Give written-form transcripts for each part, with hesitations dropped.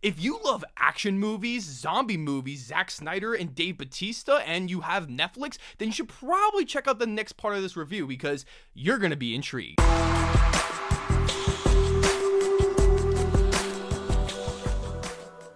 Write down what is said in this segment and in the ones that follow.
If you love action movies, zombie movies, Zack Snyder and Dave Bautista, and you have Netflix, then you should probably check out the next part of this review because you're gonna be intrigued.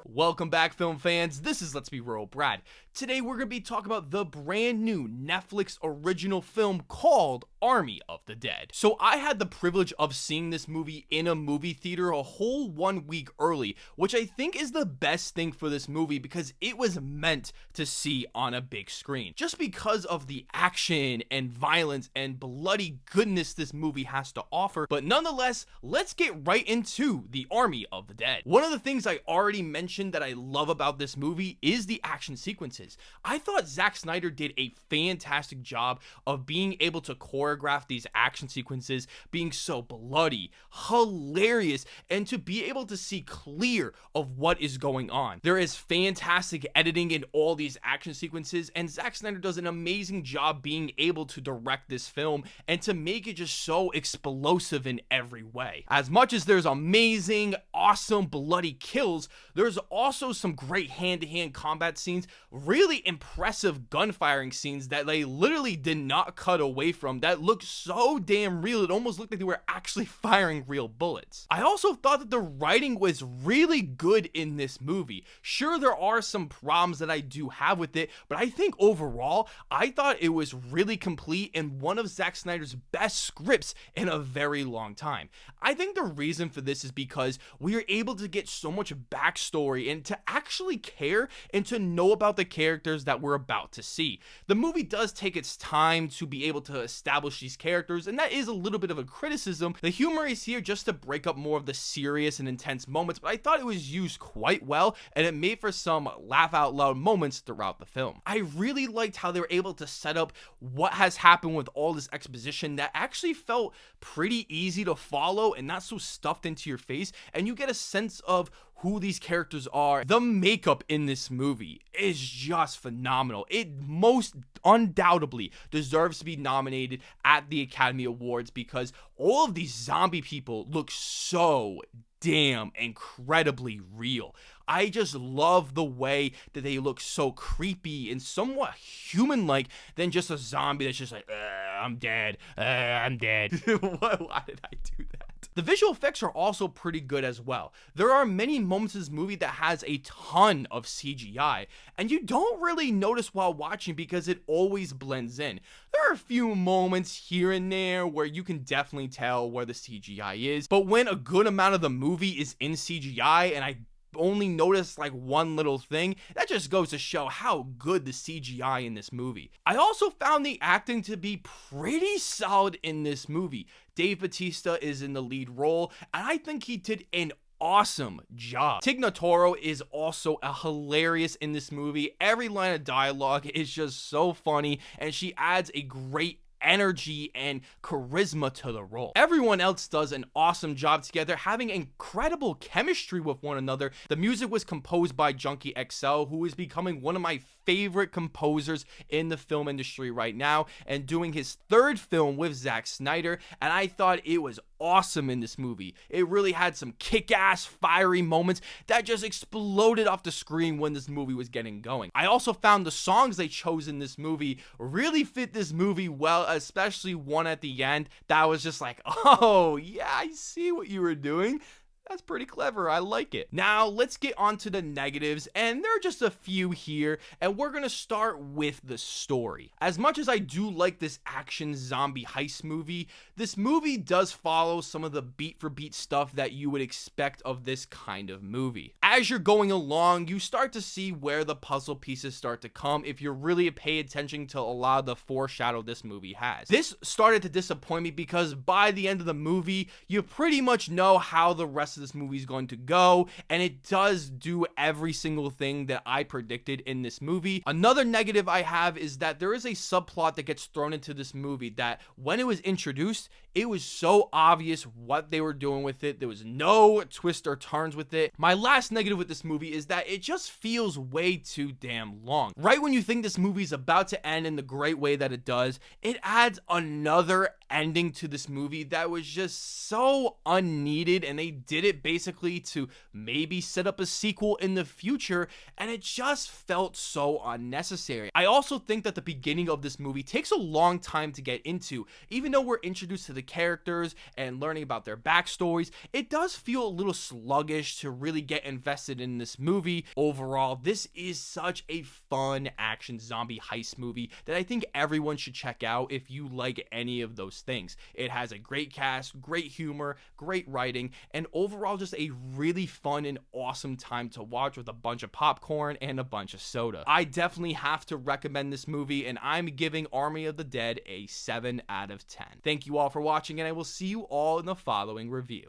Welcome back, film fans. This is Let's Be Real Brad. Today we're going to be talking about the brand new Netflix original film called Army of the Dead. So I had the privilege of seeing this movie in a movie theater a whole 1 week early, which I think is the best thing for this movie because it was meant to see on a big screen. Just because of the action and violence and bloody goodness this movie has to offer. But nonetheless, let's get right into the Army of the Dead. One of the things I already mentioned that I love about this movie is the action sequences. I thought Zack Snyder did a fantastic job of being able to choreograph these action sequences, being so bloody, hilarious, and to be able to see clear of what is going on. There is fantastic editing in all these action sequences, and Zack Snyder does an amazing job being able to direct this film and to make it just so explosive in every way. As much as there's amazing, awesome, bloody kills, there's also some great hand-to-hand combat scenes, really impressive gunfiring scenes that they literally did not cut away from that looked so damn real. It almost looked like they were actually firing real bullets. I also thought that the writing was really good in this movie. Sure, there are some problems that I do have with it, but I think overall, I thought it was really complete and one of Zack Snyder's best scripts in a very long time. I think the reason for this is because we are able to get so much backstory and to actually care and to know about the characters that we're about to see. The movie does take its time to be able to establish these characters, and that is a little bit of a criticism. The humor is here just to break up more of the serious and intense moments, but I thought it was used quite well, and it made for some laugh out loud moments throughout the film. I really liked how they were able to set up what has happened with all this exposition that actually felt pretty easy to follow and not so stuffed into your face, and you get a sense of who these characters are. The makeup in this movie is just phenomenal. It most undoubtedly deserves to be nominated at the Academy Awards because all of these zombie people look so damn incredibly real. I just love the way that they look so creepy and somewhat human-like than just a zombie that's just like, I'm dead, I'm dead. Why did I do that? The visual effects are also pretty good as well. There are many moments in this movie that has a ton of CGI, and you don't really notice while watching because it always blends in. There are a few moments here and there where you can definitely tell where the CGI is, but when a good amount of the movie is in CGI and I only noticed like one little thing, that just goes to show how good the CGI in this movie. I also found the acting to be pretty solid in this movie. Dave Bautista is in the lead role, and I think he did an awesome job. Tig Notaro is also hilarious in this movie. Every line of dialogue is just so funny, and she adds a great energy and charisma to the role. Everyone else does an awesome job together, having incredible chemistry with one another. The music was composed by Junkie XL, who is becoming one of my favorite composers in the film industry right now and doing his third film with Zack Snyder, and I thought it was awesome in this movie. It really had some kick-ass fiery moments that just exploded off the screen when this movie was getting going. I also found the songs they chose in this movie really fit this movie well, especially one at the end that was just like, oh yeah, I see what you were doing. That's pretty clever. I like it. Now, let's get on to the negatives, and there are just a few here, and we're going to start with the story. As much as I do like this action zombie heist movie, this movie does follow some of the beat-for-beat stuff that you would expect of this kind of movie. As you're going along, you start to see where the puzzle pieces start to come if you really pay attention to a lot of the foreshadow this movie has. This started to disappoint me because by the end of the movie, you pretty much know how the rest of this movie is going to go, and it does do every single thing that I predicted in this movie. Another negative I have is that there is a subplot that gets thrown into this movie that when it was introduced, it was so obvious what they were doing with it. There was no twist or turns with it. My last negative with this movie is that it just feels way too damn long. Right when you think this movie is about to end in the great way that it does, it adds another ending to this movie that was just so unneeded, and they did it basically to maybe set up a sequel in the future, and it just felt so unnecessary. I also think that the beginning of this movie takes a long time to get into. Even though we're introduced to the characters and learning about their backstories, it does feel a little sluggish to really get invested in this movie. Overall, this is such a fun action zombie heist movie that I think everyone should check out if you like any of those things. It has a great cast, great humor, great writing, and overall just a really fun and awesome time to watch with a bunch of popcorn and a bunch of soda. I definitely have to recommend this movie, and I'm giving Army of the Dead a 7 out of 10. Thank you all for watching, and I will see you all in the following review.